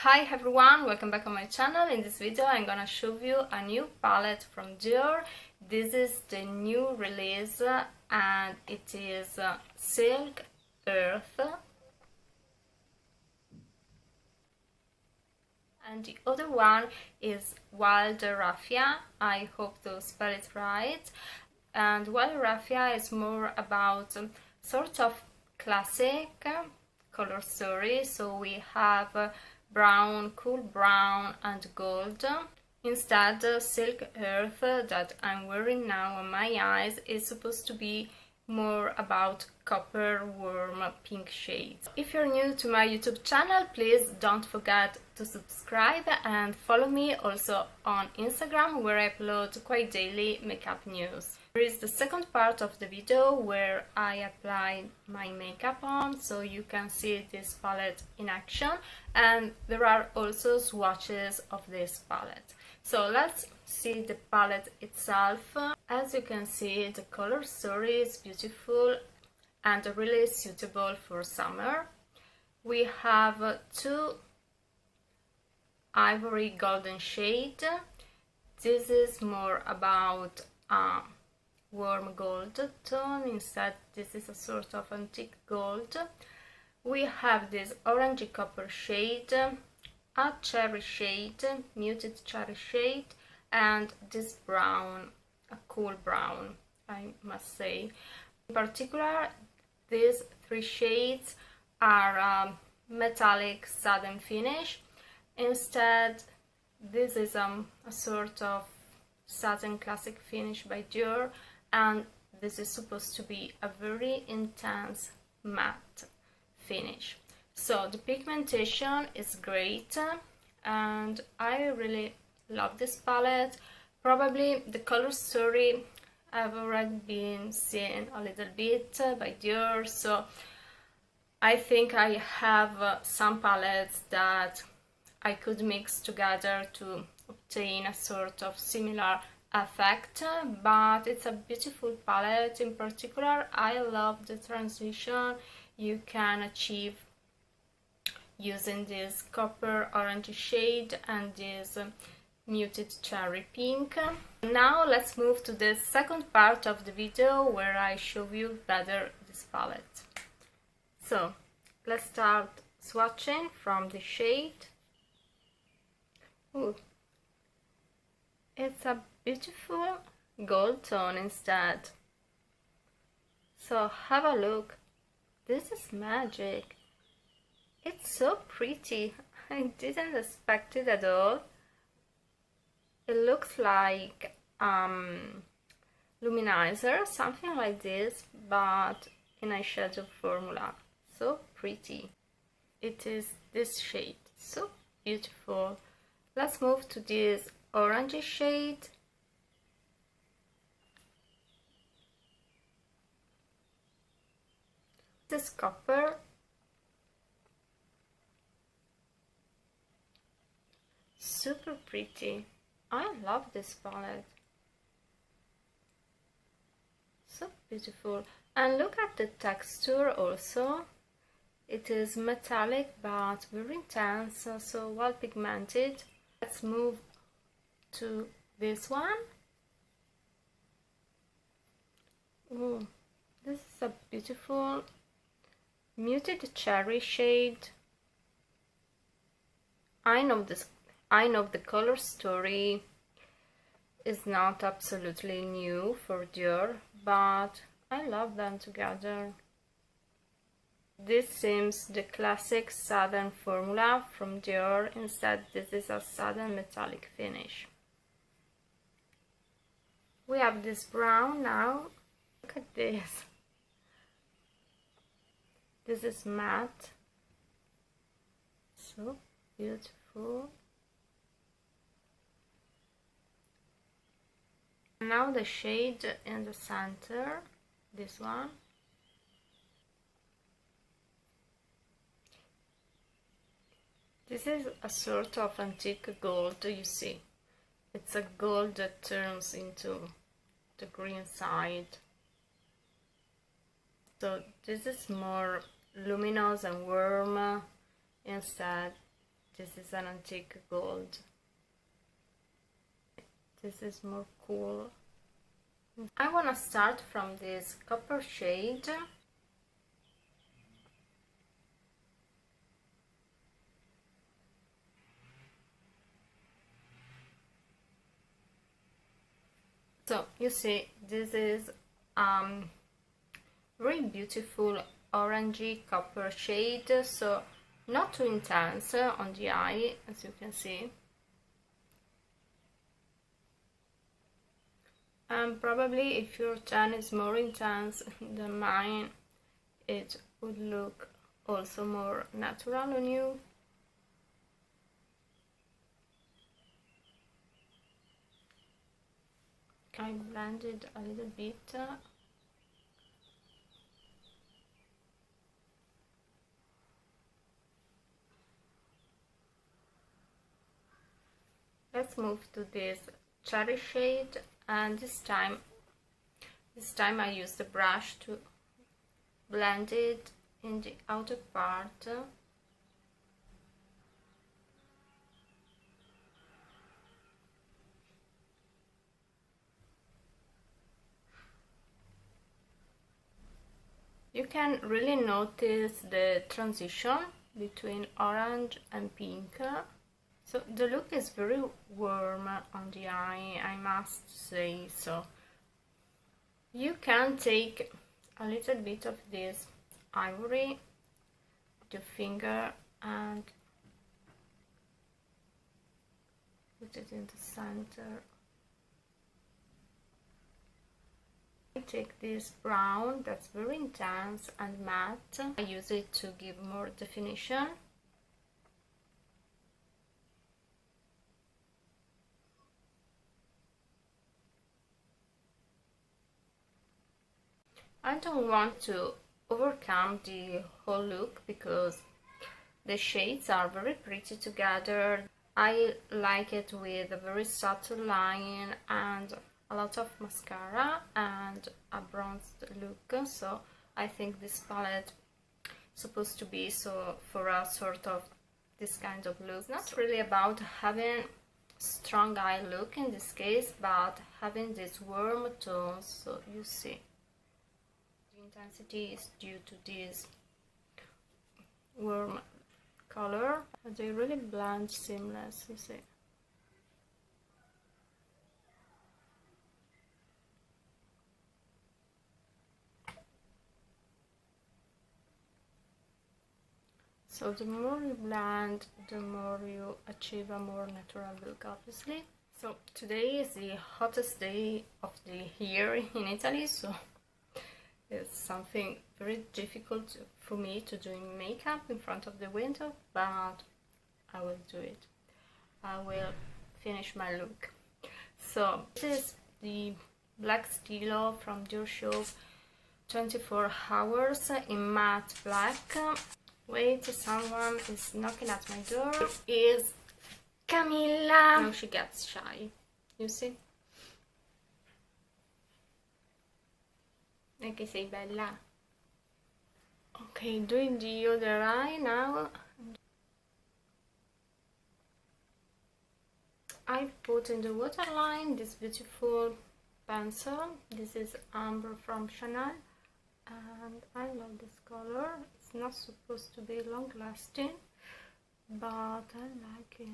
Hi everyone, welcome back on my channel. In this video I'm gonna show you a new palette from Dior. This is the new release and it is Silk Earth, and the other one is Wild Raffia. I hope to spell it right. And Wild Raffia is more about sort of classic color story. So we have brown, cool brown and gold. Instead, Silk Earth that I'm wearing now on my eyes is supposed to be more about copper warm pink shades. If you're new to my YouTube channel, please don't forget to subscribe and follow me also on Instagram, where I upload quite daily makeup news. There is the second part of the video where I apply my makeup on, so you can see this palette in action, and there are also swatches of this palette. So let's see the palette itself. As you can see, the color story is beautiful and really suitable for summer. We have two ivory golden shade. This is more about warm gold tone. Instead, this is a sort of antique gold. We have this orangey copper shade, a cherry shade, muted cherry shade, and this brown, a cool brown, I must say. In particular, these three shades are metallic satin finish. Instead, this is a sort of satin classic finish by Dior, and this is supposed to be a very intense matte finish. So the pigmentation is great and I really love this palette. Probably the color story I've already been seeing a little bit by Dior, so I think I have some palettes that I could mix together to obtain a sort of similar effect, but it's a beautiful palette. In particular, I love the transition you can achieve using this copper orange shade and this muted cherry pink. Now let's move to the second part of the video where I show you better this palette. So let's start swatching from the shade. Ooh, it's a beautiful gold tone instead. So have a look. This is magic. It's so pretty. I didn't expect it at all. It looks like luminizer, something like this, but in eyeshadow formula. So pretty. It is this shade. So beautiful. Let's move to this orangey shade. This is copper. Super pretty. I love this palette. So beautiful. And look at the texture also. It is metallic but very intense, so well pigmented. Let's move to this one. Ooh, this is a beautiful muted cherry shade. I know the color story is not absolutely new for Dior, but I love them together. This seems the classic satin formula from Dior. Instead, this is a satin metallic finish. We have this brown now. Look at this. This is matte. So beautiful. Now the shade in the center, this one. This is a sort of antique gold, you see. It's a gold that turns into the green side. So this is more luminous and warm. Instead, this is an antique gold. This is more cool. I want to start from this copper shade. So you see, this is very beautiful orangey copper shade, so not too intense on the eye, as you can see. And probably if your tan is more intense than mine, it would look also more natural on you. I blended a little bit. Let's move to this cherry shade, and this time I use the brush to blend it in the outer part. You can really notice the transition between orange and pink. So the look is very warm on the eye, I must say. So you can take a little bit of this ivory with your finger and put it in the center. I take this brown that's very intense and matte. I use it to give more definition. I don't want to overcome the whole look because the shades are very pretty together. I like it with a very subtle line and a lot of mascara and a bronzed look, so I think this palette is supposed to be so for a sort of this kind of look. It's not really about having strong eye look in this case, but having these warm tones, so you see. The intensity is due to this warm color. They really blend seamless, you see. So the more you blend, the more you achieve a more natural look, obviously. So today is the hottest day of the year in Italy, so it's something very difficult for me to do makeup in front of the window, but I will do it. I will finish my look. So this is the black stilo from Dior Show 24 hours in matte black. Wait, someone is knocking at my door. It is Camilla. Now she gets shy, you see? E che sei bella. Okay, doing the other eye now. I put in the waterline this beautiful pencil. This is Amber from Chanel, and I love this color. It's not supposed to be long lasting, but I like it.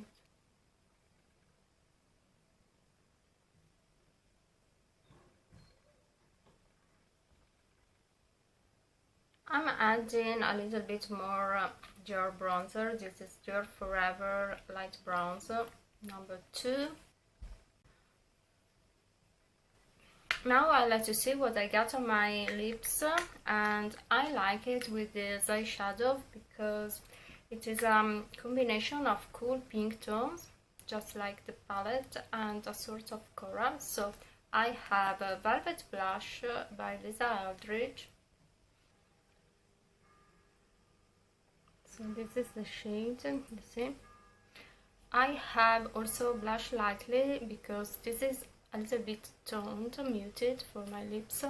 I'm adding a little bit more Dior bronzer. This is Dior Forever Light Bronzer number 2. Now I'll let you see what I got on my lips, and I like it with this eyeshadow because it is a combination of cool pink tones, just like the palette, and a sort of coral. So I have a Velvet Blush by Eldridge. So this is the shade, you see. I have also blush lightly because this is a little bit toned, muted for my lips,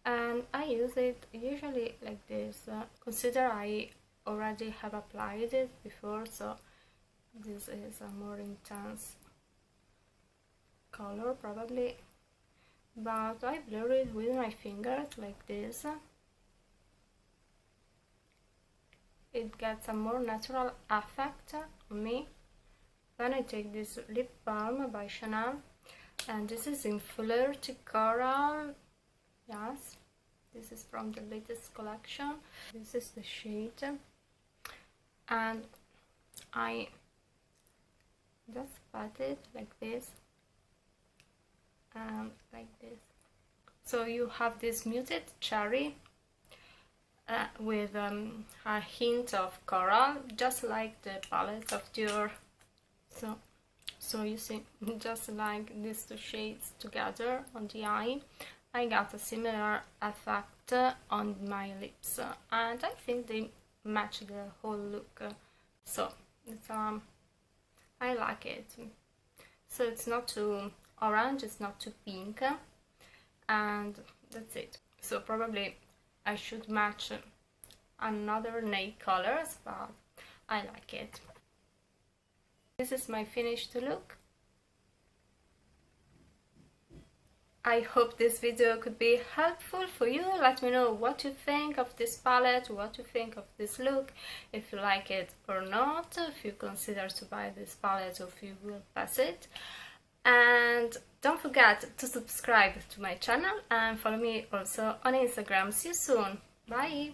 and I use it usually like this. Consider I already have applied it before, so This is a more intense color probably, but I blur it with my fingers like this. It gets a more natural effect on me. Then I take this lip balm by Chanel, and this is in Flirty Coral. Yes, this is from the latest collection. This is the shade, and I just pat it like this and like this. So you have this muted cherry with a hint of coral, just like the palette of Dior. So you see, just like these two shades together on the eye, I got a similar effect on my lips, and I think they match the whole look. So it's I like it. So it's not too orange, it's not too pink, and that's it. So probably I should match another nail colors, but I like it. This is my finished look. I hope this video could be helpful for you. Let me know what you think of this palette, what you think of this look, if you like it or not, if you consider to buy this palette or if you will pass it. And don't forget to subscribe to my channel and follow me also on Instagram. See you soon. Bye!